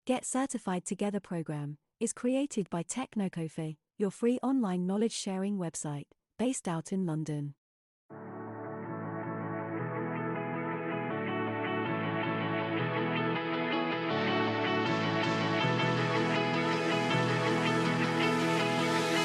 Get Certified Together program is created by Technocofe, your free online knowledge sharing website, based out in London.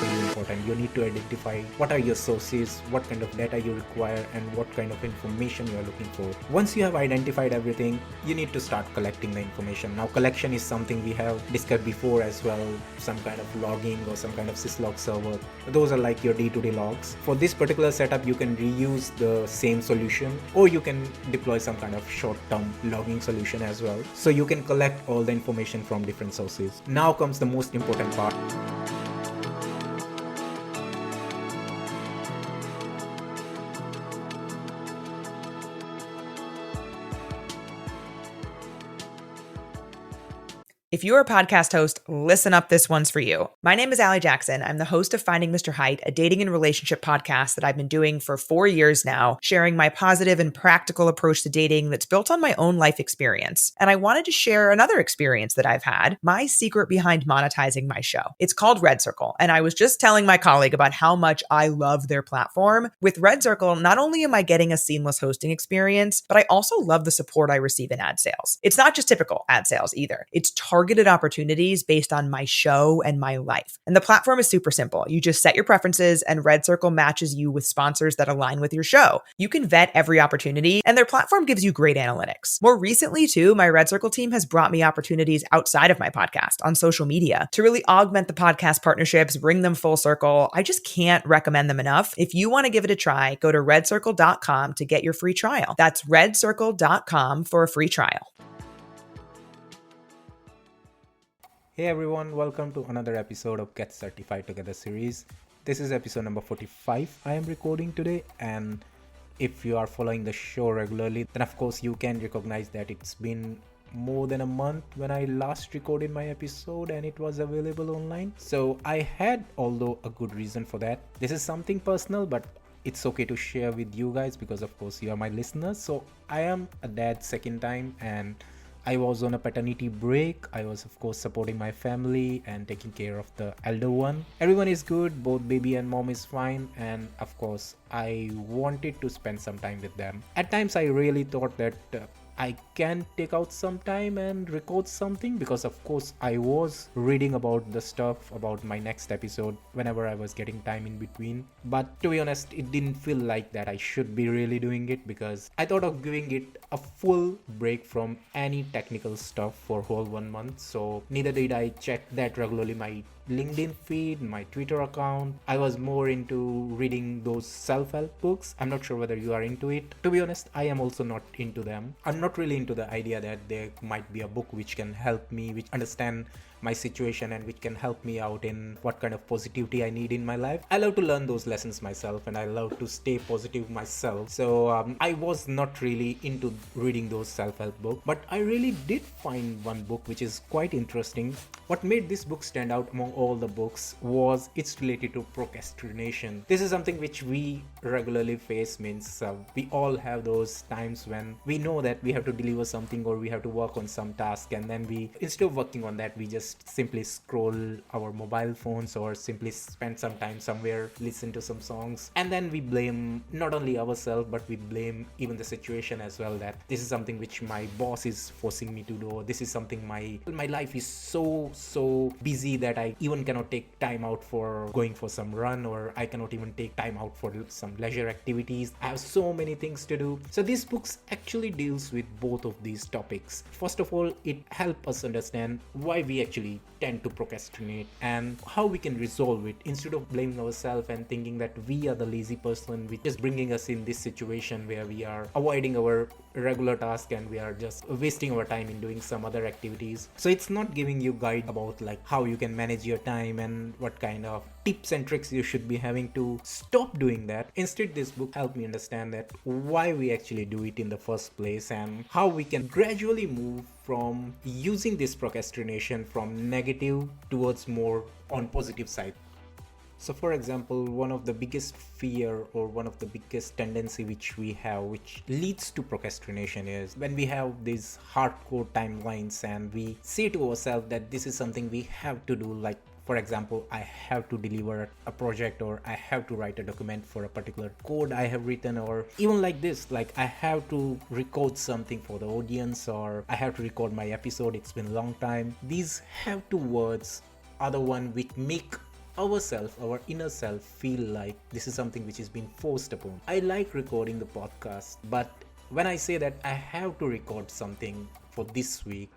Really important. You need to identify what are your sources, what kind of data you require, and what kind of information you are looking for. Once you have identified everything, you need to start collecting the information. Now, collection is something we have discussed before as well, some kind of logging or some kind of syslog server. Those are like your day-to-day logs. For this particular setup, you can reuse the same solution, or you can deploy some kind of short-term logging solution as well. So you can collect all the information from different sources. Now comes the most important part. If you're a podcast host, listen up, this one's for you. My name is Allie Jackson. I'm the host of Finding Mr. Height, a dating and relationship podcast that I've been doing for 4 years now, sharing my positive and practical approach to dating that's built on my own life experience. And I wanted to share another experience that I've had, my secret behind monetizing my show. It's called Red Circle, and I was just telling my colleague about how much I love their platform. With Red Circle, not only am I getting a seamless hosting experience, but I also love the support I receive in ad sales. It's not just typical ad sales either. It's targeted opportunities based on my show and my life. And the platform is super simple. You just set your preferences and Red Circle matches you with sponsors that align with your show. You can vet every opportunity and their platform gives you great analytics. More recently too, my Red Circle team has brought me opportunities outside of my podcast on social media to really augment the podcast partnerships, bring them full circle. I just can't recommend them enough. If you want to give it a try, go to redcircle.com to get your free trial. That's redcircle.com for a free trial. Hey everyone, welcome to another episode of Get Certified Together series. This is episode number 45 I am recording today, and if you are following the show regularly, then of course you can recognize that it's been more than a month when I last recorded my episode and it was available online. So I had, although, a good reason for that. This is something personal, but it's okay to share with you guys because of course you are my listeners. So I am a dad second time, and I was on a paternity break. I was of course supporting my family and taking care of the elder one. Everyone is good, both baby and mom is fine, and of course I wanted to spend some time with them. At times I really thought that I can take out some time and record something, because of course I was reading about the stuff about my next episode whenever I was getting time in between. But to be honest, it didn't feel like that I should be really doing it, because I thought of giving it a full break from any technical stuff for whole 1 month. So neither did I check that regularly my LinkedIn feed, my Twitter account. I was more into reading those self-help books. I'm not sure whether you are into it. To be honest, I am also not into them. I'm not really into the idea that there might be a book which can help me, which understand my situation and which can help me out in what kind of positivity I need in my life. I love to learn those lessons myself, and I love to stay positive myself. So I was not really into reading those self-help books, but I really did find one book which is quite interesting. What made this book stand out among all the books was it's related to procrastination. This is something which we regularly face. Means we all have those times when we know that we have to deliver something or we have to work on some task, and then we, instead of working on that, we just simply scroll our mobile phones or simply spend some time somewhere, listen to some songs, and then we blame not only ourselves but we blame even the situation as well, that this is something which my boss is forcing me to do, or this is something my life is so busy that I even cannot take time out for going for some run, or I cannot even take time out for some leisure activities. I have so many things to do. So these books actually deals with both of these topics. First of all, it helps us understand why we actually tend to procrastinate and how we can resolve it, instead of blaming ourselves and thinking that we are the lazy person, which is bringing us in this situation where we are avoiding our regular task and we are just wasting our time in doing some other activities. So it's not giving you guide about like how you can manage your time and what kind of tips and tricks you should be having to stop doing that. Instead, this book helped me understand that why we actually do it in the first place and how we can gradually move from using this procrastination from negative towards more on positive side. So for example, one of the biggest fear or one of the biggest tendency which we have, which leads to procrastination, is when we have these hardcore timelines and we say to ourselves that this is something we have to do. Like for example, I have to deliver a project, or I have to write a document for a particular code I have written, or even like this, like I have to record something for the audience, or I have to record my episode, it's been a long time. These have to words are the one which make ourself, our inner self, feel like this is something which is being forced upon. I like recording the podcast, but when I say that I have to record something for this week,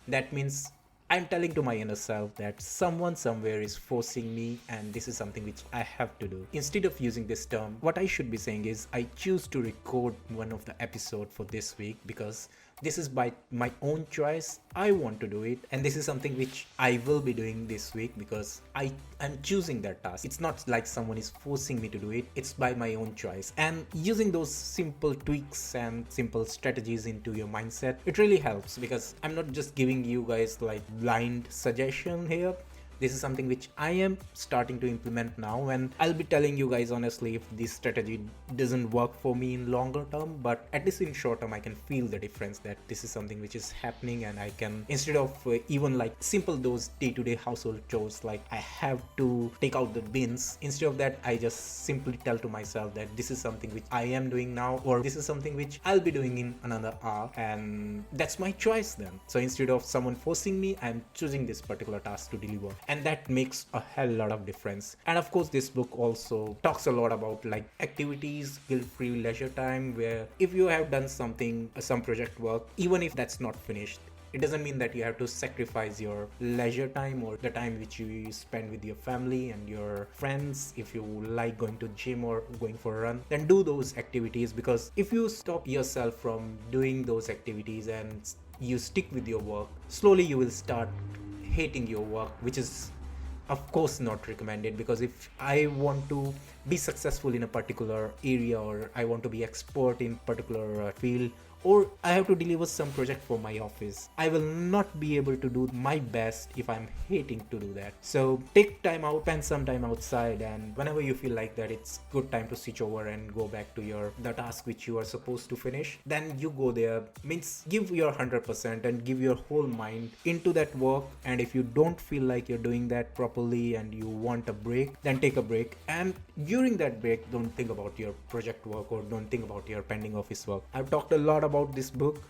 that means I'm telling to my inner self that someone somewhere is forcing me and this is something which I have to do. Instead of using this term, what I should be saying is I choose to record one of the episode for this week because this is by my own choice. I want to do it, and this is something which I will be doing this week because I am choosing that task. It's not like someone is forcing me to do it, it's by my own choice. And using those simple tweaks and simple strategies into your mindset, it really helps, because I'm not just giving you guys like blind suggestion here. This is something which I am starting to implement now, and I'll be telling you guys honestly if this strategy doesn't work for me in longer term, but at least in short term I can feel the difference that this is something which is happening, and I can, instead of even like simple those day-to-day household chores like I have to take out the bins, instead of that I just simply tell to myself that this is something which I am doing now, or this is something which I'll be doing in another hour, and that's my choice then. So instead of someone forcing me, I'm choosing this particular task to deliver, and that makes a hell lot of difference. And of course this book also talks a lot about like activities, guilt-free leisure time, where if you have done something, some project work, even if that's not finished, it doesn't mean that you have to sacrifice your leisure time or the time which you spend with your family and your friends. If you like going to gym or going for a run, then do those activities, because if you stop yourself from doing those activities and you stick with your work, slowly you will start hating your work, which is of course not recommended. Because if I want to be successful in a particular area, or I want to be expert in particular field, or I have to deliver some project for my office, I will not be able to do my best if I'm hating to do that. So take time out, spend some time outside, and whenever you feel like that it's good time to switch over and go back to the task which you are supposed to finish, then you go there. Means give your 100% and give your whole mind into that work. And if you don't feel like you're doing that properly and you want a break, then take a break, and during that break don't think about your project work or don't think about your pending office work. I've talked a lot about this book,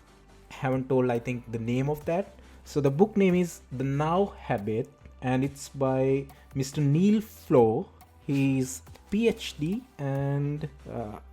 haven't told I think the name of that. So the book name is The Now Habit, and it's by Mr. Neil Flo. He's PhD, and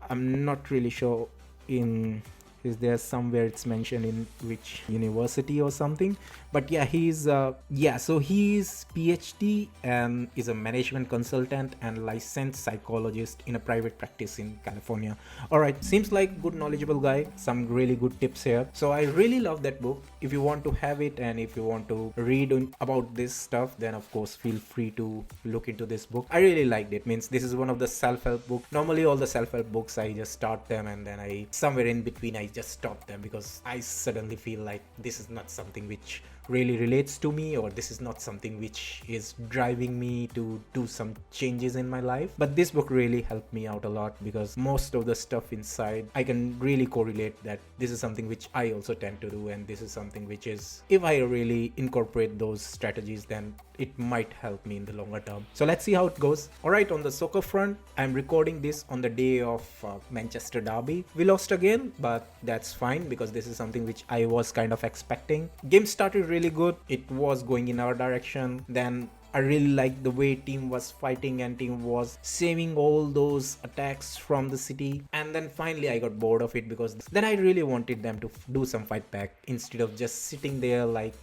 I'm not really sure in, is there somewhere it's mentioned in which university or something, but yeah, he's so he's PhD and is a management consultant and licensed psychologist in a private practice in California. All right, seems like good knowledgeable guy, some really good tips here. So I really love that book. If you want to have it and if you want to read about this stuff, then of course feel free to look into this book. I really liked it. Means this is one of the self-help book. Normally all the self-help books I just start them and then I somewhere in between I just stop them, because I suddenly feel like this is not something which really relates to me, or this is not something which is driving me to do some changes in my life. But this book really helped me out a lot, because most of the stuff inside I can really correlate that this is something which I also tend to do, and this is something which is, if I really incorporate those strategies, then it might help me in the longer term. So let's see how it goes. Alright, on the soccer front, I'm recording this on the day of Manchester derby. We lost again, but that's fine because this is something which I was kind of expecting. Game started really good, it was going in our direction, then I really liked the way team was fighting and team was saving all those attacks from the city. And then finally I got bored of it, because then I really wanted them to do some fight back instead of just sitting there like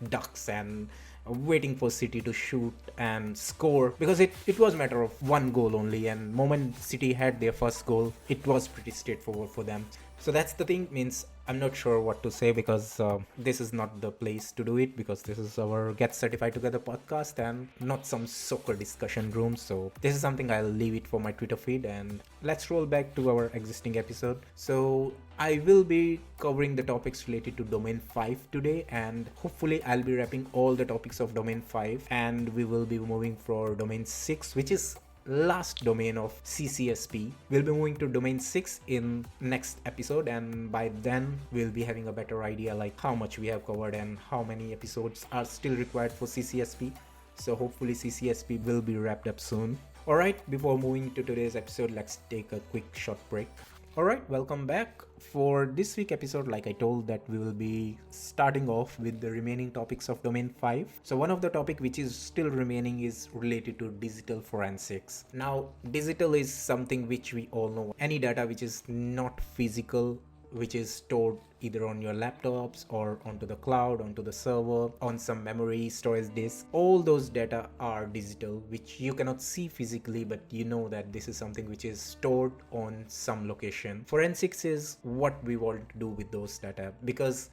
ducks and waiting for City to shoot and score, because it was a matter of one goal only, and moment City had their first goal, it was pretty straightforward for them. So that's the thing. Means I'm not sure what to say, because this is not the place to do it, because this is our Get Certified Together podcast and not some soccer discussion room. So this is something I'll leave it for my Twitter feed, and let's roll back to our existing episode. So I will be covering the topics related to Domain 5 today, and hopefully I'll be wrapping all the topics of Domain 5, and we will be moving for Domain 6, which is last domain of CCSP. We'll be moving to domain 6 in next episode, and by then we'll be having a better idea like how much we have covered and how many episodes are still required for CCSP. So hopefully CCSP will be wrapped up soon. Alright, before moving to today's episode, let's take a quick short break. Alright, welcome back. For this week episode, like I told, that we will be starting off with the remaining topics of domain 5. So one of the topic which is still remaining is related to digital forensics. Now, digital is something which we all know. Any data which is not physical, which is stored either on your laptops or onto the cloud, onto the server, on some memory storage disk. All those data are digital, which you cannot see physically, but you know that this is something which is stored on some location. Forensics is what we want to do with those data, because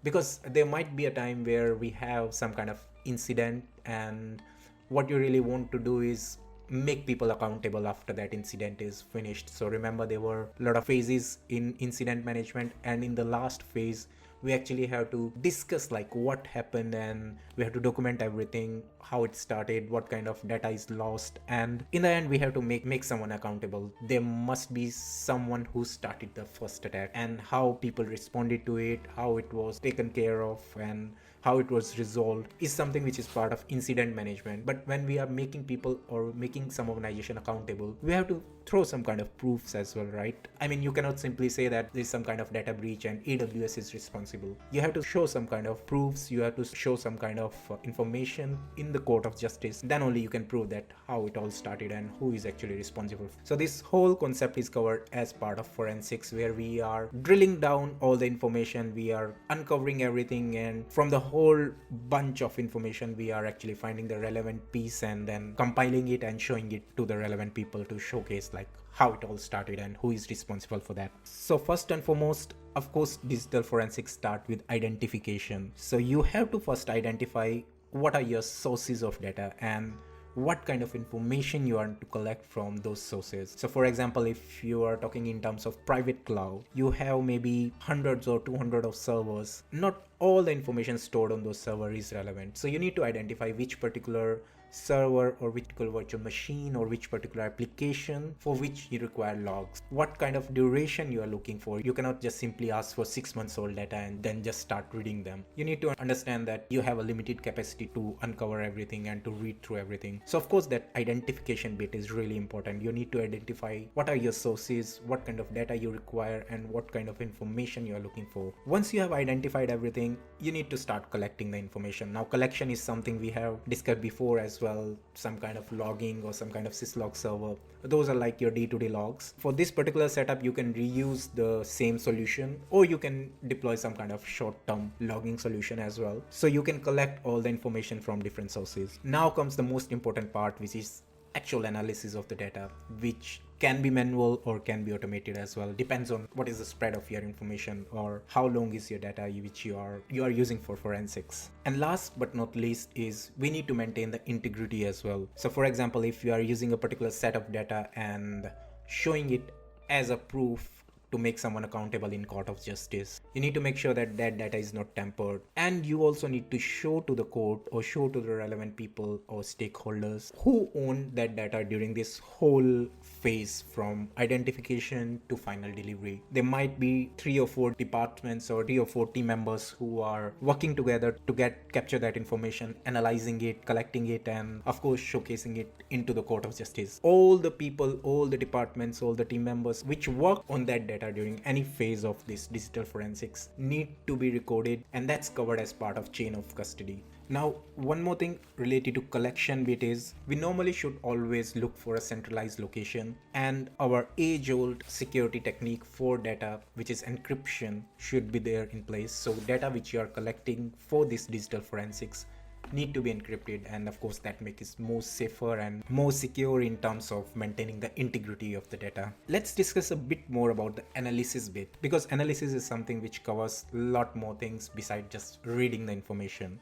there might be a time where we have some kind of incident, and what you really want to do is make people accountable after that incident is finished. So remember, there were a lot of phases in incident management, and in the last phase we actually have to discuss like what happened, and we have to document everything, how it started, what kind of data is lost, and in the end we have to make someone accountable. There must be someone who started the first attack, and how people responded to it, how it was taken care of, and how it was resolved is something which is part of incident management. But when we are making people or making some organization accountable, we have to throw some kind of proofs as well, right? I mean, you cannot simply say that there's some kind of data breach and AWS is responsible. You have to show some kind of proofs, you have to show some kind of information in the court of justice. Then only you can prove that how it all started and who is actually responsible. So this whole concept is covered as part of forensics, where we are drilling down all the information, we are uncovering everything, and from the whole bunch of information we are actually finding the relevant piece and then compiling it and showing it to the relevant people to showcase like how it all started and who is responsible for that. So first and foremost, of course, digital forensics start with identification. So you have to first identify what are your sources of data and what kind of information you want to collect from those sources. So for example, if you are talking in terms of private cloud, you have maybe hundreds or 200 of servers. Not all the information stored on those servers is relevant. So you need to identify which particular server or which particular virtual machine or which particular application for which you require logs, what kind of duration you are looking for. You cannot just simply ask for 6 months old data and then just start reading them. You need to understand that you have a limited capacity to uncover everything and to read through everything. So of course that identification bit is really important. You need to identify what are your sources, what kind of data you require, and what kind of information you are looking for. Once you have identified everything, you need to start collecting the information. Now collection is something we have discussed before as well, some kind of logging or some kind of syslog server. Those are like your day-to-day logs. For this particular setup, you can reuse the same solution, or you can deploy some kind of short-term logging solution as well. So you can collect all the information from different sources. Now comes the most important part, which is actual analysis of the data, which can be manual or can be automated as well. Depends on what is the spread of your information or how long is your data which you are using for forensics. And last but not least is we need to maintain the integrity as well. So for example, if you are using a particular set of data and showing it as a proof to make someone accountable in court of justice, you need to make sure that that data is not tampered, and you also need to show to the court or show to the relevant people or stakeholders who own that data during this whole phase from identification to final delivery. There might be 3 or 4 departments or 3 or 4 team members who are working together to capture that information, analyzing it, collecting it, and of course showcasing it into the court of justice. All the people, all the departments, all the team members which work on that data during any phase of this digital forensics need to be recorded, and that's covered as part of chain of custody. Now, one more thing related to collection bit is we normally should always look for a centralized location, and our age-old security technique for data, which is encryption, should be there in place. So data which you are collecting for this digital forensics need to be encrypted, and of course that makes it more safer and more secure in terms of maintaining the integrity of the data. Let's discuss a bit more about the analysis bit, because analysis is something which covers a lot more things besides just reading the information.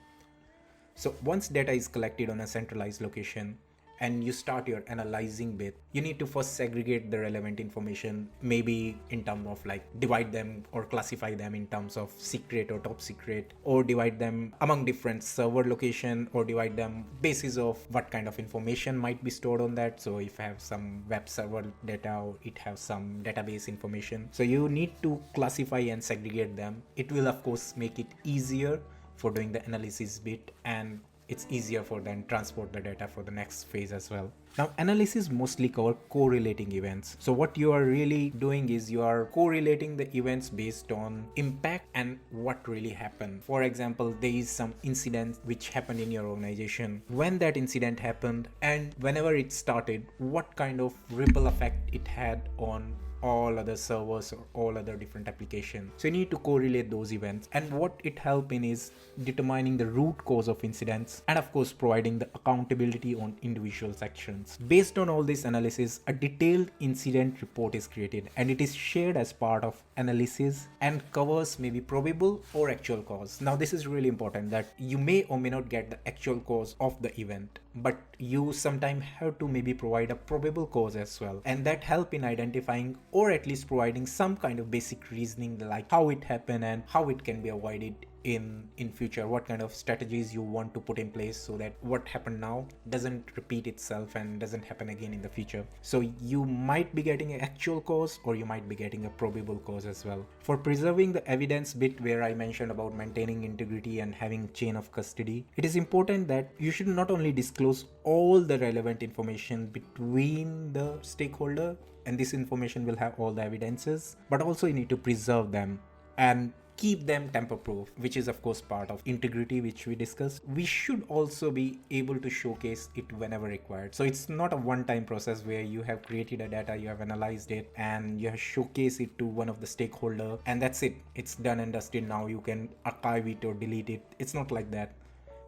So once data is collected on a centralized location, and you start your analyzing bit, you need to first segregate the relevant information, maybe in terms of like divide them or classify them in terms of secret or top secret, or divide them among different server location, or divide them basis of what kind of information might be stored on that. So if you have some web server data or it has some database information, so you need to classify and segregate them. It will of course make it easier for doing the analysis bit, and it's easier for then transport the data for the next phase as well. Now, analysis mostly cover correlating events. So what you are really doing is you are correlating the events based on impact and what really happened. For example, there is some incident which happened in your organization. When that incident happened and whenever it started, what kind of ripple effect it had on all other servers or all other different applications. So you need to correlate those events, and what it helps in is determining the root cause of incidents, and of course providing the accountability on individual sections. Based on all this analysis, a detailed incident report is created, and it is shared as part of analysis and covers maybe probable or actual cause. Now this is really important, that you may or may not get the actual cause of the event, but you sometimes have to maybe provide a probable cause as well, and that help in identifying or at least providing some kind of basic reasoning, like how it happened and how it can be avoided in future, what kind of strategies you want to put in place so that what happened now doesn't repeat itself and doesn't happen again in the future. So you might be getting an actual cause, or you might be getting a probable cause as well. For preserving the evidence bit, where I mentioned about maintaining integrity and having chain of custody, it is important that you should not only disclose all the relevant information between the stakeholder, and this information will have all the evidences, but also you need to preserve them and keep them tamper proof, which is of course part of integrity, which we discussed. We should also be able to showcase it whenever required. So it's not a one-time process where you have created a data, you have analyzed it, and you have showcased it to one of the stakeholder, and that's it, it's done and dusted, now you can archive it or delete it. It's not like that.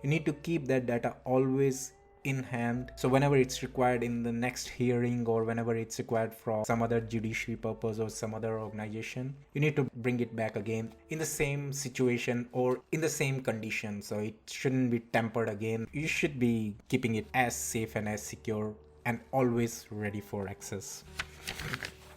You need to keep that data always in hand, so whenever it's required in the next hearing, or whenever it's required for some other judiciary purpose or some other organization, you need to bring it back again in the same situation or in the same condition. So it shouldn't be tampered again. You should be keeping it as safe and as secure and always ready for access.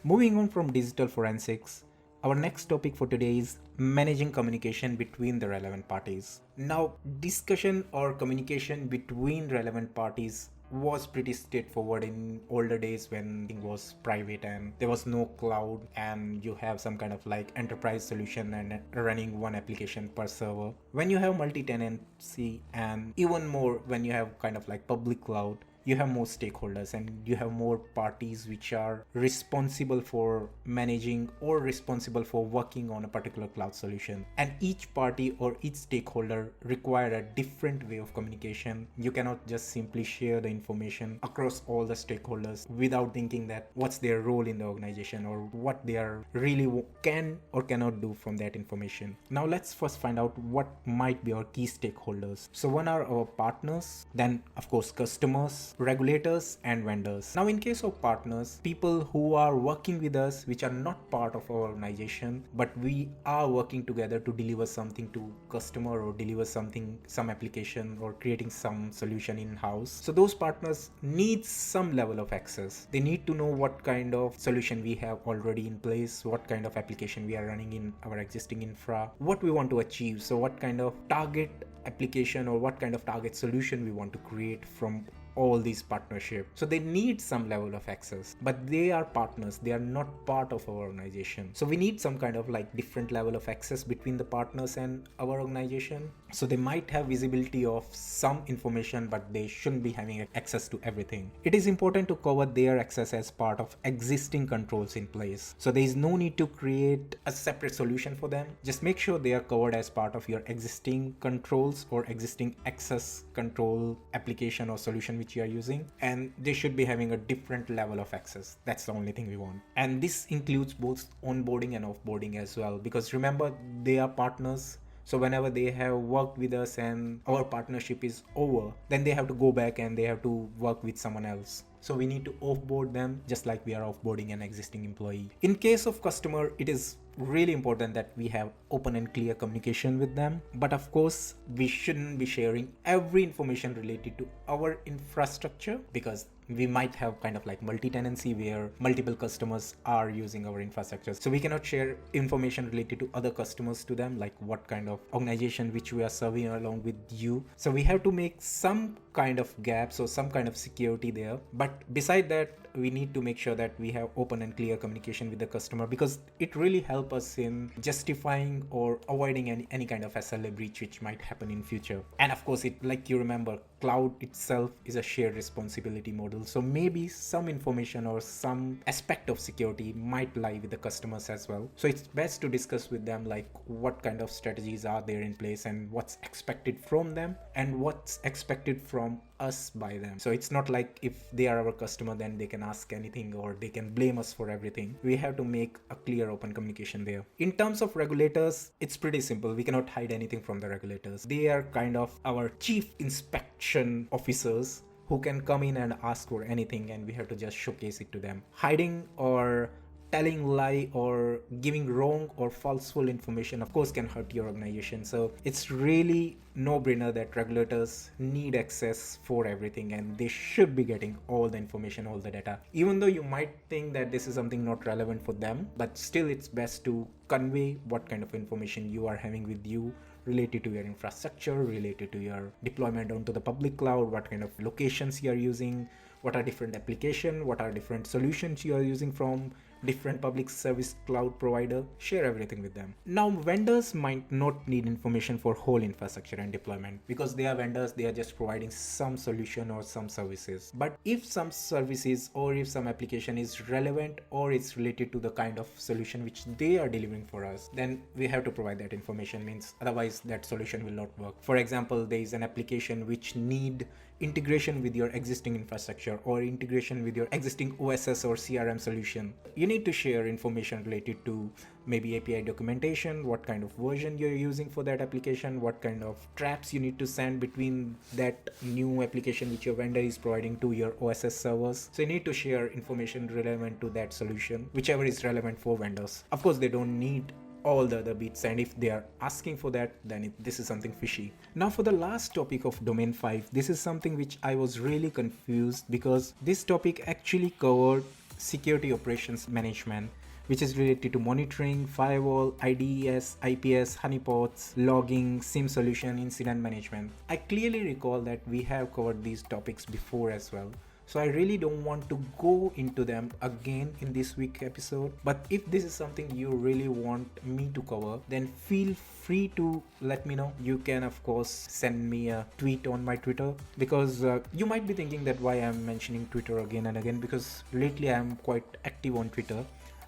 Moving on from digital forensics, our next topic for today is managing communication between the relevant parties. Now, discussion or communication between relevant parties was pretty straightforward in older days when it was private and there was no cloud, and you have some kind of like enterprise solution and running one application per server. When you have multi-tenancy, and even more when you have kind of like public cloud, you have more stakeholders and you have more parties which are responsible for managing or responsible for working on a particular cloud solution, and each party or each stakeholder require a different way of communication. You cannot just simply share the information across all the stakeholders without thinking that what's their role in the organization or what they are really can or cannot do from that information. Now let's first find out what might be our key stakeholders. So one are our partners, then of course customers, regulators, and vendors. Now in case of partners, people who are working with us which are not part of our organization, but we are working together to deliver something to customer or deliver something, some application, or creating some solution in-house. So those partners need some level of access. They need to know what kind of solution we have already in place, what kind of application we are running in our existing infra, what we want to achieve. So what kind of target application or what kind of target solution we want to create from all these partnerships. So they need some level of access, but they are partners, they are not part of our organization. So we need some kind of like different level of access between the partners and our organization. So they might have visibility of some information, but they shouldn't be having access to everything. It is important to cover their access as part of existing controls in place. So there is no need to create a separate solution for them. Just make sure they are covered as part of your existing controls or existing access control application or solution which you are using, and they should be having a different level of access. That's the only thing we want. And this includes both onboarding and offboarding as well, because remember, they are partners, So whenever they have worked with us and our partnership is over, then they have to go back and they have to work with someone else. So we need to offboard them just like we are offboarding an existing employee. In case of customer, it is really important that we have open and clear communication with them. But of course, we shouldn't be sharing every information related to our infrastructure, because we might have kind of like multi-tenancy where multiple customers are using our infrastructure. So we cannot share information related to other customers to them, like what kind of organization which we are serving along with you. So we have to make some kind of gaps or some kind of security there. But beside that, we need to make sure that we have open and clear communication with the customer, because it really helps us in justifying or avoiding any kind of SLA breach which might happen in future. And of course, it, like you remember, cloud itself is a shared responsibility model. So maybe some information or some aspect of security might lie with the customers as well. So it's best to discuss with them like what kind of strategies are there in place and what's expected from them and what's expected from us by them. So it's not like if they are our customer then they can ask anything or they can blame us for everything. We have to make a clear open communication there. In terms of regulators, it's pretty simple. We cannot hide anything from the regulators. They are kind of our chief inspection officers who can come in and ask for anything, and we have to just showcase it to them. Hiding or telling lie or giving wrong or falseful information of course can hurt your organization. So it's really no-brainer that regulators need access for everything and they should be getting all the information, all the data. Even though you might think that this is something not relevant for them, but still it's best to convey what kind of information you are having with you related to your infrastructure, related to your deployment onto the public cloud, what kind of locations you are using, what are different applications, what are different solutions you are using from different public service cloud provider. Share everything with them. Now vendors might not need information for whole infrastructure and deployment because they are vendors, they are just providing some solution or some services. But if some services or if some application is relevant or it's related to the kind of solution which they are delivering for us, then we have to provide that information, means otherwise that solution will not work. For example, there is an application which need integration with your existing infrastructure or integration with your existing OSS or CRM solution. You need to share information related to maybe API documentation, what kind of version you're using for that application, what kind of traps you need to send between that new application which your vendor is providing to your OSS servers. So you need to share information relevant to that solution, whichever is relevant for vendors. Of course, they don't need all the other bits, and if they are asking for that, then this is something fishy. Now for the last topic of domain 5, this is something which I was really confused because this topic actually covered security operations management, which is related to monitoring, firewall, IDS, IPS, honeypots, logging, SIEM solution, incident management. I clearly recall that we have covered these topics before as well. So I really don't want to go into them again in this week's episode. But if this is something you really want me to cover, then feel free to let me know. You can of course send me a tweet on my Twitter, because you might be thinking that why I'm mentioning Twitter again and again, because lately I'm quite active on Twitter.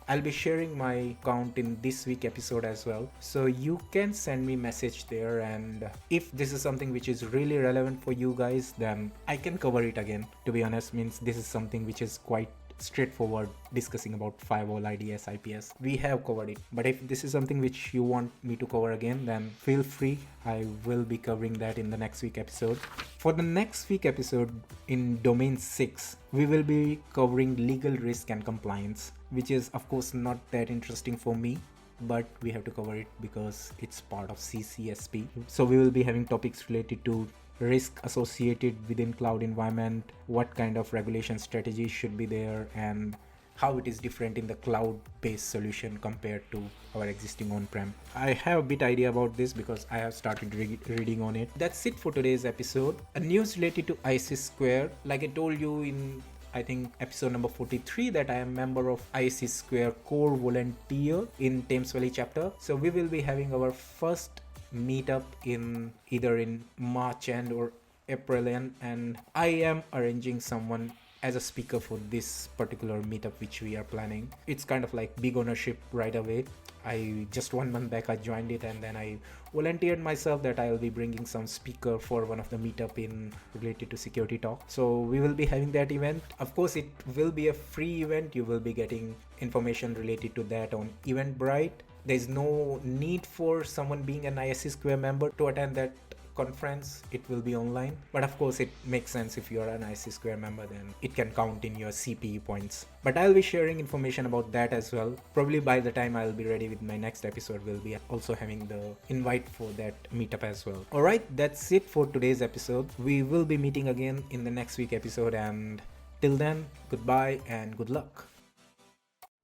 I'll be sharing my account in this week episode as well, so you can send me message there, and if this is something which is really relevant for you guys, then I can cover it again. To be honest, means this is something which is quite straightforward, discussing about firewall, IDS, IPS. We have covered it, but if this is something which you want me to cover again, then feel free. I will be covering that in the next week episode. For the next week episode in domain 6, we will be covering legal risk and compliance, which is of course not that interesting for me, but we have to cover it because it's part of CCSP. So we will be having topics related to risk associated within cloud environment, what kind of regulation strategies should be there, and how it is different in the cloud-based solution compared to our existing on-prem. I have a bit idea about this because I have started reading on it. That's it for today's episode. A news related to ISC Square. Like I told you in I think episode number 43 that I am member of ISC Square core volunteer in Thames Valley chapter. So we will be having our first meetup in either in March end or April end, and I am arranging someone as a speaker for this particular meetup which we are planning. It's kind of like big ownership right away. I just 1 month back I joined it, and then I volunteered myself that I will be bringing some speaker for one of the meetup in related to security talk. So we will be having that event. Of course, it will be a free event. You will be getting information related to that on Eventbrite. There's no need for someone being an ISC Square member to attend that conference. It will be online, but of course it makes sense. If you're an ISC Square member, then it can count in your CPE points. But I'll be sharing information about that as well. Probably by the time I'll be ready with my next episode, we'll be also having the invite for that meetup as well. Alright, that's it for today's episode. We will be meeting again in the next week episode, and till then, goodbye and good luck.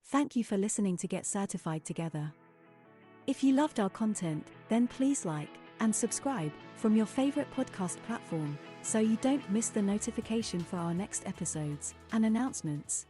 Thank you for listening to Get Certified Together. If you loved our content, then please like and subscribe from your favorite podcast platform so you don't miss the notification for our next episodes and announcements.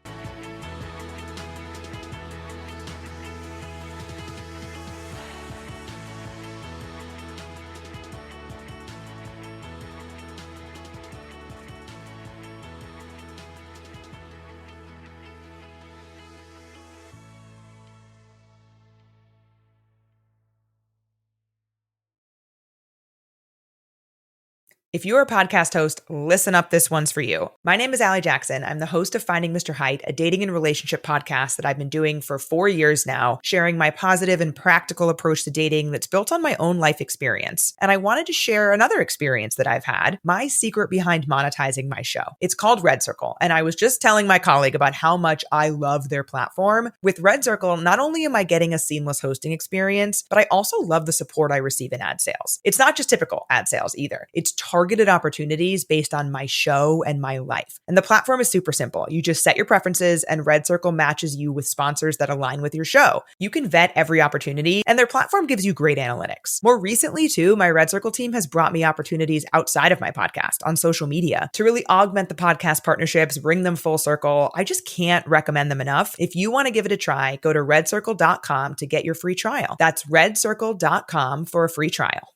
If you're a podcast host, listen up, this one's for you. My name is Allie Jackson. I'm the host of Finding Mr. Height, a dating and relationship podcast that I've been doing for 4 years now, sharing my positive and practical approach to dating that's built on my own life experience. And I wanted to share another experience that I've had, my secret behind monetizing my show. It's called Red Circle, and I was just telling my colleague about how much I love their platform. With Red Circle, not only am I getting a seamless hosting experience, but I also love the support I receive in ad sales. It's not just typical ad sales either. It's targeted opportunities based on my show and my life. And the platform is super simple. You just set your preferences and Red Circle matches you with sponsors that align with your show. You can vet every opportunity and their platform gives you great analytics. More recently too, my Red Circle team has brought me opportunities outside of my podcast on social media to really augment the podcast partnerships, bring them full circle. I just can't recommend them enough. If you want to give it a try, go to redcircle.com to get your free trial. That's redcircle.com for a free trial.